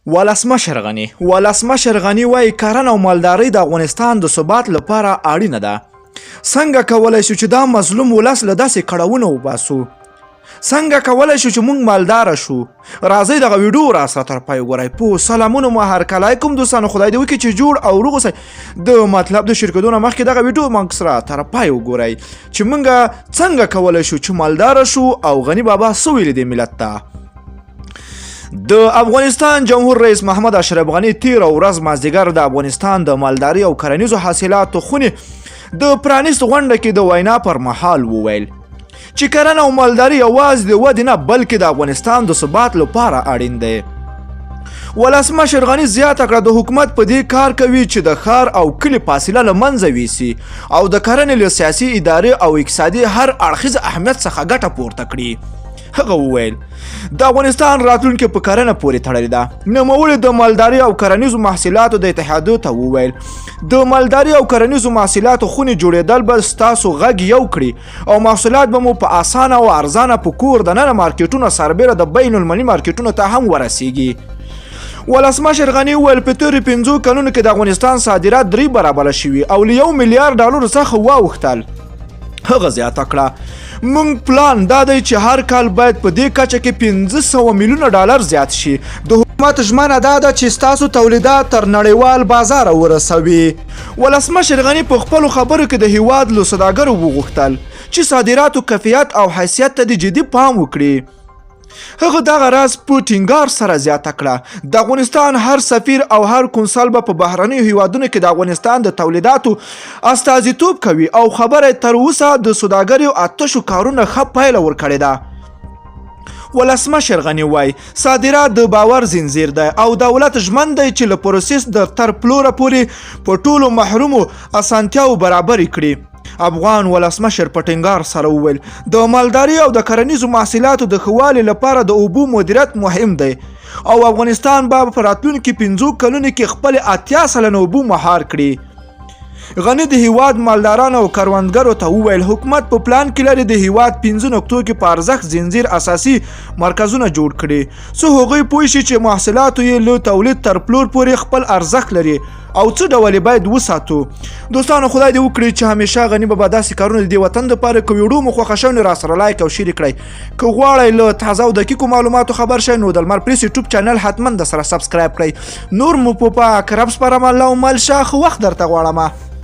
ولسمشر غني وایي کرنه او مالدارۍ د افغانستان د ثبات لپاره اړینه ده. څنګه کولی شو چې دا مظلوم ولس له داسې کړاوونو وباسو؟ څنګه کولی شو چې موږ مالداره شو؟ راځئ دغه ویډیو را سره تر پای وګورئ. په سلامونه مو هرکلی کوم دوستانو، خدای دې وکړي چې جوړ او روغ اوسئ. د مطلب د شرکتو نه مخکې دغه ویډیو موږ سره تر پای وګورئ چې موږ څنګه کولی شو چې مالداره شو او غني بابا څه ویلي دې ملت ته. د افغانستان جمهور رئیس محمد اشرف غني تیره ورځ مازدیګر د افغانستان د مالدارۍ او کرنیزو حاصلاتو خونې د پرانیست غونډه کې د وینا پر مهال وویل چې کرنه او مالداري یوازې د ودې نه بلکې د افغانستان د ثبات لپاره اړین دی. ولسمشر غني زیاته کړه د حکومت په دې کار کوي چې د ښار او کلي فاصله له منځه ویسي او د کرنې له سیاسي ادارې او اقتصادي هر اړخیز اهمیت څخه ګټه پورته کړي. هغه وویل د افغانستان راتلونکې په کرنه پورې تړلې ده. نوموړي د مالداري او کرنیزو محصولاتو د اتحادیو ته وویل د مالداري او کرنیزو محصولاتو خونې جوړېدل به ستاسو غږ یو کړي او محصولات به مو په اسانه او ارزانه په کور دننه مارکیټونو سربیره د بین المللي مارکیټونو ته هم ورسیږي. ولسمشر غني وویل په تېرو 5 کلونو کې د افغانستان صادرات 3 برابره شوي او له $1 میلیارډ څخه واوښتل. هغه زیاته کړه موږ پلان دا دی چې هر کال باید په دې کچه کې $500 میلیونه زیات شي. د حکومت ژمنه دا ده چې ستاسو تولیدات تر نړیوال بازار ورسوي. ولسمشر غني په خپلو خبرو کې د هیواد له سوداګرو وغوښتل چې صادراتو کیفیت او حیثیت ته د جدي پام وکړي. هغه دغه راز په ټینګار سره زیاته کړه د افغانستان هر سفیر او هر کنسل به په بهرنیو هیوادونو کې د افغانستان د تولیداتو استازیتوب کوي او خبره تر اوسه د سوداګریو اتشو کارونه ښه پایله ورکړې ده. ولسمشر غني وایي صادرات د باور زنځیر دی او دولت ژمن دی چې له پروسس د تر پلوره پورې په ټولو محرومو اسانتیاو برابرې کړي. افغان ولسمشر په ټینګار سره وویل د مالداري او د کرنیزو محصولاتو د ښه والي لپاره د اوبو مدیریت مهم دی او افغانستان به په راتلونکي 5 کلونو کې خپل 80 سلنه اوبو مهار کړي. غني د هیواد مالدارانو او کروندګرو ته وویل حکومت په پلان کې لري د هیواد 5 نقطو کې په ارزښت زنځیر اساسي مرکزونه جوړ کړي څو هغوی پوه شي چې محصولاتو یې له تولید تر پلور پورې خپل ارزښت لري او څه ډول باید وساتو. دوستانو خدای دې وکړي چې همیشه غني بابا داسې کارونه د دې وطن دپاره که ویډیو مو خوښه شوې نو راسره لایک او شیر کړئ. که غواړئ له تازه او دقیقو معلوماتو خبر شئ نو د لمر پریس یوټیوب چینل حتما د سره سبسکرایب کړئ. نور مو په پاک رب سپارم. الله مل ښه وخت درته غواړم.